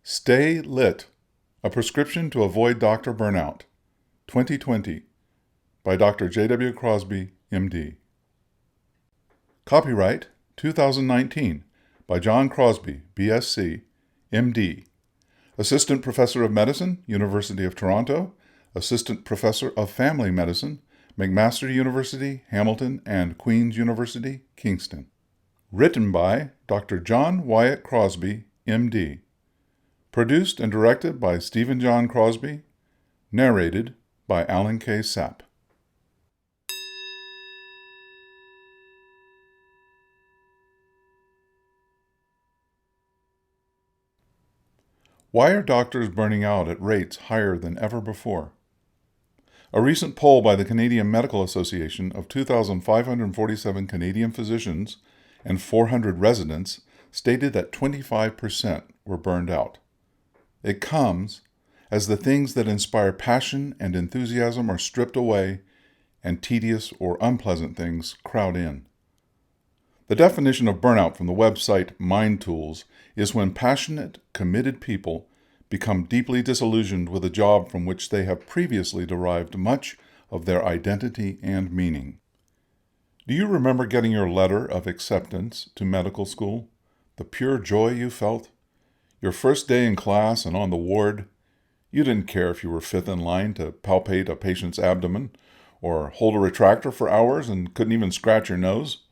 Stay Lit, A Prescription to Avoid Dr. Burnout, 2020, by Dr. J.W. Crosby, M.D. Copyright 2019 by John Crosby, B.Sc., M.D., Assistant Professor of Medicine, University of Toronto, Assistant Professor of Family Medicine, McMaster University, Hamilton, and Queen's University, Kingston. Written by Dr. John Wyatt Crosby, M.D. Produced and directed by Stephen John Crosby. Narrated by Alan K. Sapp. Why are doctors burning out at rates higher than ever before? A recent poll by the Canadian Medical Association of 2,547 Canadian physicians and 400 residents stated that 25% were burned out. It comes as the things that inspire passion and enthusiasm are stripped away and tedious or unpleasant things crowd in. The definition of burnout from the website Mind Tools is when passionate, committed people become deeply disillusioned with a job from which they have previously derived much of their identity and meaning. Do you remember getting your letter of acceptance to medical school? The pure joy you felt? Your first day in class and on the ward, you didn't care if you were fifth in line to palpate a patient's abdomen or hold a retractor for hours and couldn't even scratch your nose.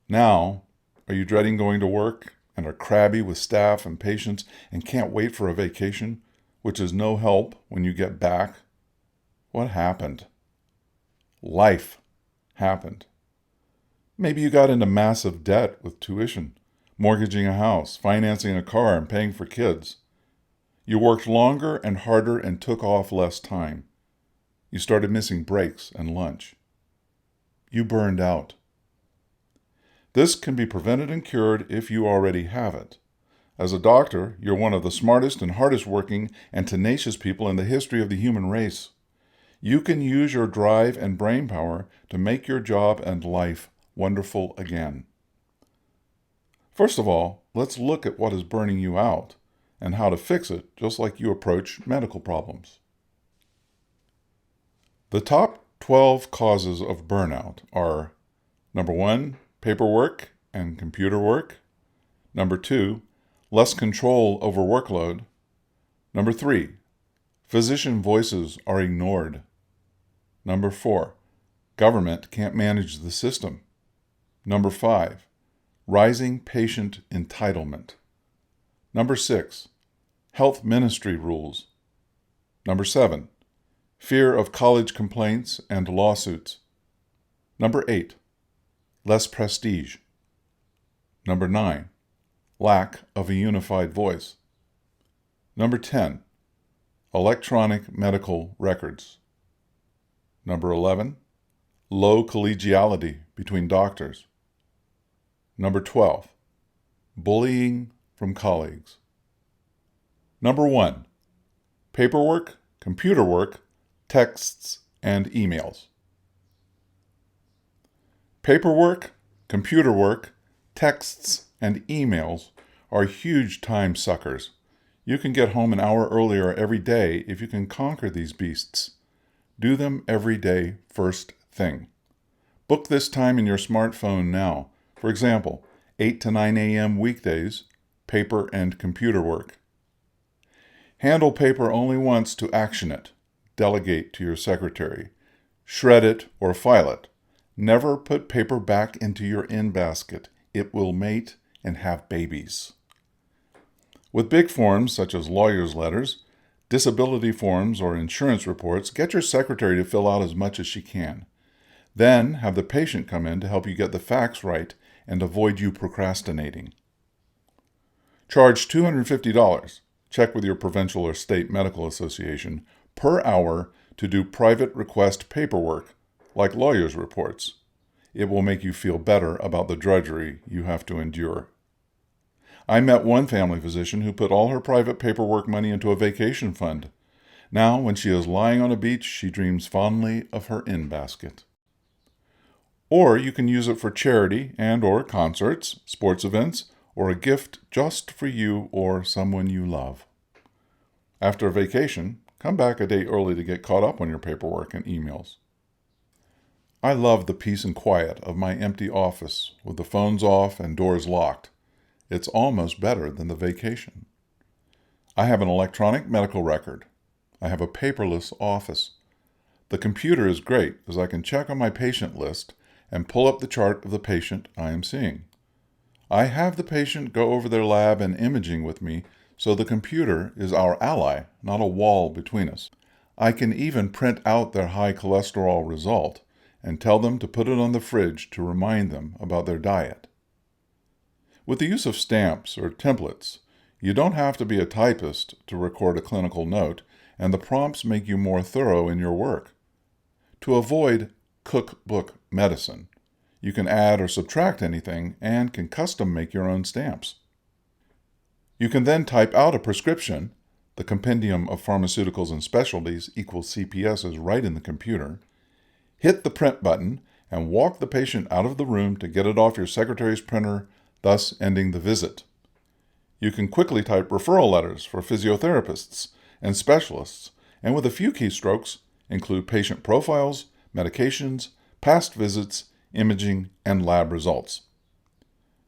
Now, are you dreading going to work and are crabby with staff and patients and can't wait for a vacation, which is no help when you get back? What happened? Life happened. Maybe you got into massive debt with tuition, mortgaging a house, financing a car, and paying for kids. You worked longer and harder and took off less time. You started missing breaks and lunch. You burned out. This can be prevented and cured if you already have it. As a doctor, you're one of the smartest and hardest working and tenacious people in the history of the human race. You can use your drive and brain power to make your job and life wonderful again. First of all, let's look at what is burning you out and how to fix it, just like you approach medical problems. The top 12 causes of burnout are: number 1, paperwork and computer work; number 2, less control over workload; number 3, physician voices are ignored; number 4, government can't manage the system; number 5, rising patient entitlement; number 6, health ministry rules; number 7, fear of college complaints and lawsuits; number 8, less prestige; number 9, lack of a unified voice; number 10, electronic medical records; number 11, low collegiality between doctors; number 12, bullying from colleagues. Number 1, paperwork, computer work, texts, and emails. Paperwork, computer work, texts, and emails are huge time suckers. You can get home an hour earlier every day if you can conquer these beasts. Do them every day first thing. Book this time in your smartphone now. For example, 8 to 9 a.m. weekdays, paper and computer work. Handle paper only once to action it. Delegate to your secretary. Shred it or file it. Never put paper back into your in-basket. It will mate and have babies. With big forms such as lawyer's letters, disability forms, or insurance reports, get your secretary to fill out as much as she can. Then have the patient come in to help you get the facts right and avoid you procrastinating. Charge $250, check with your provincial or state medical association, per hour to do private request paperwork, like lawyer's reports. It will make you feel better about the drudgery you have to endure. I met one family physician who put all her private paperwork money into a vacation fund. Now, when she is lying on a beach, she dreams fondly of her in-basket. Or you can use it for charity and/or concerts, sports events, or a gift just for you or someone you love. After a vacation, come back a day early to get caught up on your paperwork and emails. I love the peace and quiet of my empty office with the phones off and doors locked. It's almost better than the vacation. I have an electronic medical record. I have a paperless office. The computer is great as I can check on my patient list and pull up the chart of the patient I am seeing. I have the patient go over their lab and imaging with me, so the computer is our ally, not a wall between us. I can even print out their high cholesterol result and tell them to put it on the fridge to remind them about their diet. With the use of stamps or templates, you don't have to be a typist to record a clinical note, and the prompts make you more thorough in your work. To avoid cookbook medicine, you can add or subtract anything and can custom make your own stamps. You can then type out a prescription. The compendium of pharmaceuticals and specialties equals CPS is right in the computer. Hit the print button and walk the patient out of the room to get it off your secretary's printer, thus ending the visit. You can quickly type referral letters for physiotherapists and specialists, and with a few keystrokes, include patient profiles, medications, past visits, imaging, and lab results.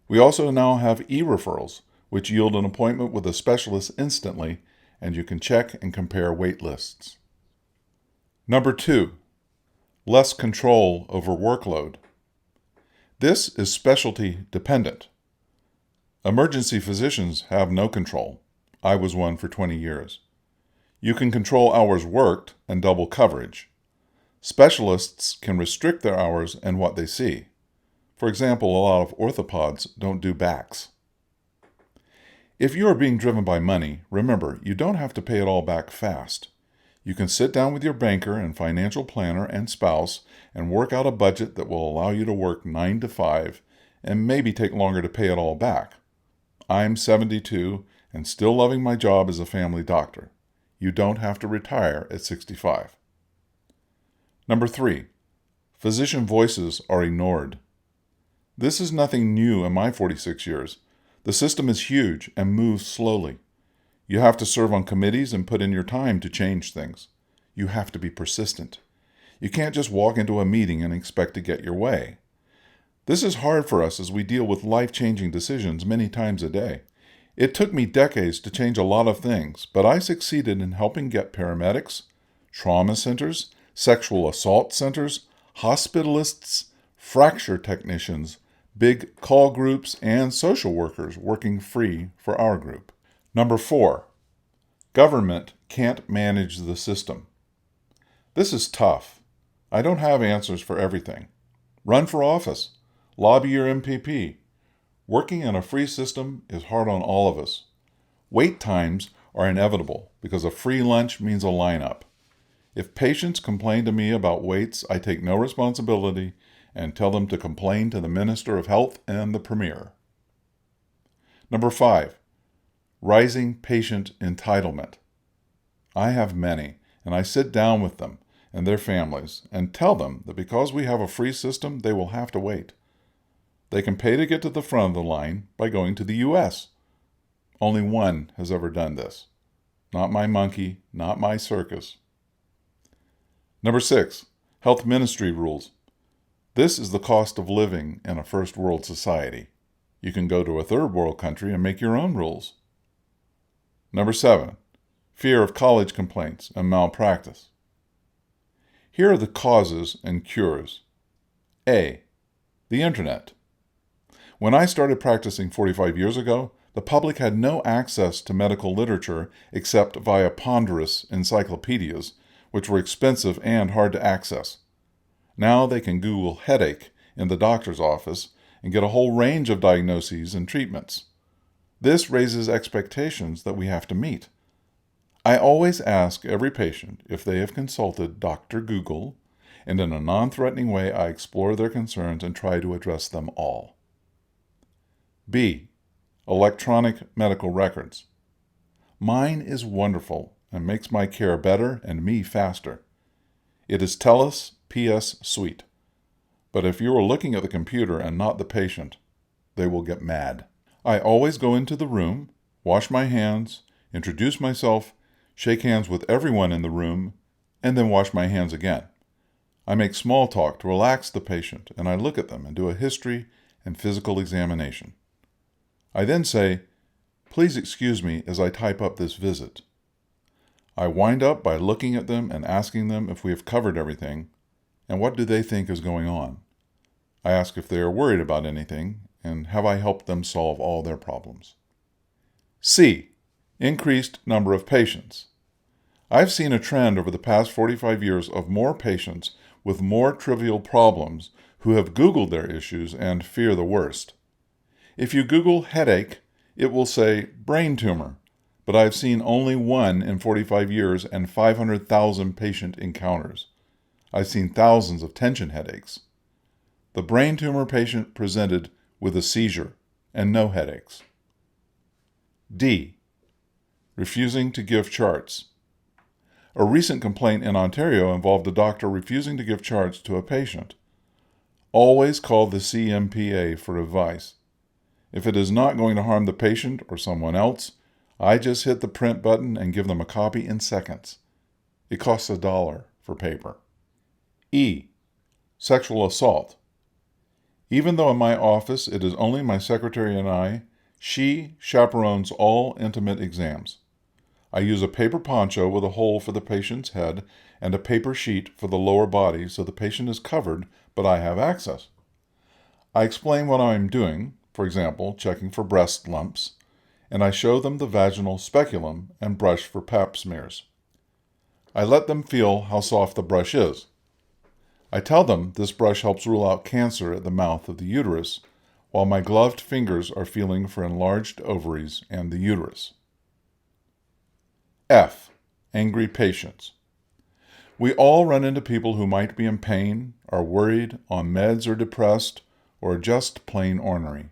We also now have e-referrals, which yield an appointment with a specialist instantly, and you can check and compare wait lists. Number 2, less control over workload. This is specialty dependent. Emergency physicians have no control. I was one for 20 years. You can control hours worked and double coverage. Specialists can restrict their hours and what they see. For example, a lot of orthopods don't do backs. If you are being driven by money, remember, you don't have to pay it all back fast. You can sit down with your banker and financial planner and spouse and work out a budget that will allow you to work 9 to 5 and maybe take longer to pay it all back. I'm 72 and still loving my job as a family doctor. You don't have to retire at 65. Number 3, physician voices are ignored. This is nothing new in my 46 years. The system is huge and moves slowly. You have to serve on committees and put in your time to change things. You have to be persistent. You can't just walk into a meeting and expect to get your way. This is hard for us as we deal with life-changing decisions many times a day. It took me decades to change a lot of things, but I succeeded in helping get paramedics, trauma centers, sexual assault centers, hospitalists, fracture technicians, big call groups, and social workers working free for our group. Number 4, government can't manage the system. This is tough. I don't have answers for everything. Run for office. Lobby your MPP. Working in a free system is hard on all of us. Wait times are inevitable because a free lunch means a lineup. If patients complain to me about waits, I take no responsibility and tell them to complain to the Minister of Health and the Premier. Number 5, rising patient entitlement. I have many, and I sit down with them and their families and tell them that because we have a free system, they will have to wait. They can pay to get to the front of the line by going to the U.S. Only one has ever done this. Not my monkey, not my circus. Number 6, health ministry rules. This is the cost of living in a first world society. You can go to a third world country and make your own rules. Number 7, fear of college complaints and malpractice. Here are the causes and cures. A, the internet. When I started practicing 45 years ago, the public had no access to medical literature except via ponderous encyclopedias, which were expensive and hard to access. Now they can Google headache in the doctor's office and get a whole range of diagnoses and treatments. This raises expectations that we have to meet. I always ask every patient if they have consulted Dr. Google, and in a non-threatening way I explore their concerns and try to address them all. B, electronic medical records. Mine is wonderful and makes my care better and me faster. It is TELUS PS Suite. But if you are looking at the computer and not the patient, they will get mad. I always go into the room, wash my hands, introduce myself, shake hands with everyone in the room, and then wash my hands again. I make small talk to relax the patient, and I look at them and do a history and physical examination. I then say, "Please excuse me as I type up this visit." I wind up by looking at them and asking them if we have covered everything, and what do they think is going on. I ask if they are worried about anything, and have I helped them solve all their problems. C. Increased number of patients. I've seen a trend over the past 45 years of more patients with more trivial problems who have Googled their issues and fear the worst. If you Google headache, it will say brain tumor, but I've seen only one in 45 years and 500,000 patient encounters. I've seen thousands of tension headaches. The brain tumor patient presented with a seizure and no headaches. D. Refusing to give charts. A recent complaint in Ontario involved a doctor refusing to give charts to a patient. Always call the CMPA for advice. If it is not going to harm the patient or someone else, I just hit the print button and give them a copy in seconds. It costs $1 for paper. E. Sexual assault. Even though in my office it is only my secretary and I, she chaperones all intimate exams. I use a paper poncho with a hole for the patient's head and a paper sheet for the lower body so the patient is covered, but I have access. I explain what I am doing, for example, checking for breast lumps, and I show them the vaginal speculum and brush for pap smears. I let them feel how soft the brush is. I tell them this brush helps rule out cancer at the mouth of the uterus, while my gloved fingers are feeling for enlarged ovaries and the uterus. F. Angry patients. We all run into people who might be in pain, are worried, on meds or depressed, or just plain ornery.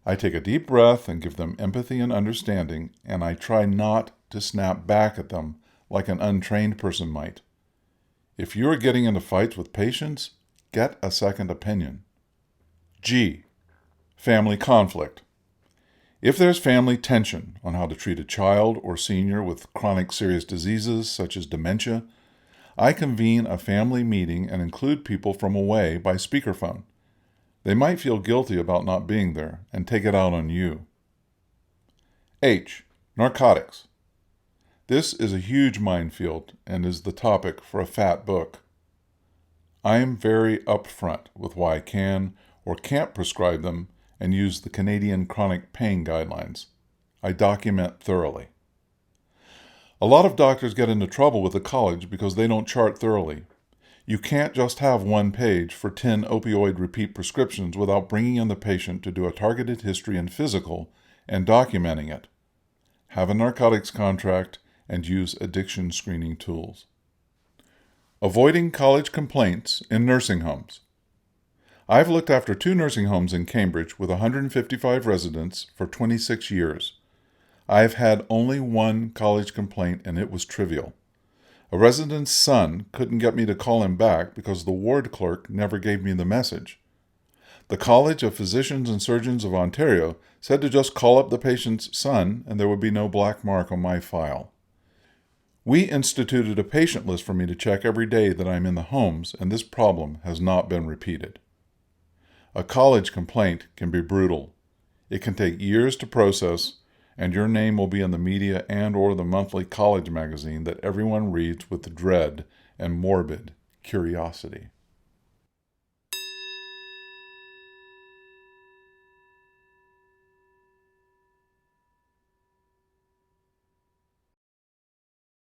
I take a deep breath and give them empathy and understanding, and I try not to snap back at them like an untrained person might. If you are getting into fights with patients, get a second opinion. G. Family conflict. If there's family tension on how to treat a child or senior with chronic serious diseases such as dementia, I convene a family meeting and include people from away by speakerphone. They might feel guilty about not being there and take it out on you. H. Narcotics. This is a huge minefield and is the topic for a fat book. I am very upfront with why I can or can't prescribe them and use the Canadian chronic pain guidelines. I document thoroughly. A lot of doctors get into trouble with the college because they don't chart thoroughly. You can't just have one page for 10 opioid repeat prescriptions without bringing in the patient to do a targeted history and physical and documenting it. Have a narcotics contract and use addiction screening tools. Avoiding college complaints in nursing homes. I've looked after 2 nursing homes in Cambridge with 155 residents for 26 years. I've had only one college complaint, and it was trivial. A resident's son couldn't get me to call him back because the ward clerk never gave me the message. The College of Physicians and Surgeons of Ontario said to just call up the patient's son and there would be no black mark on my file. We instituted a patient list for me to check every day that I'm in the homes, and this problem has not been repeated. A college complaint can be brutal. It can take years to process, and your name will be in the media and/or the monthly college magazine that everyone reads with dread and morbid curiosity.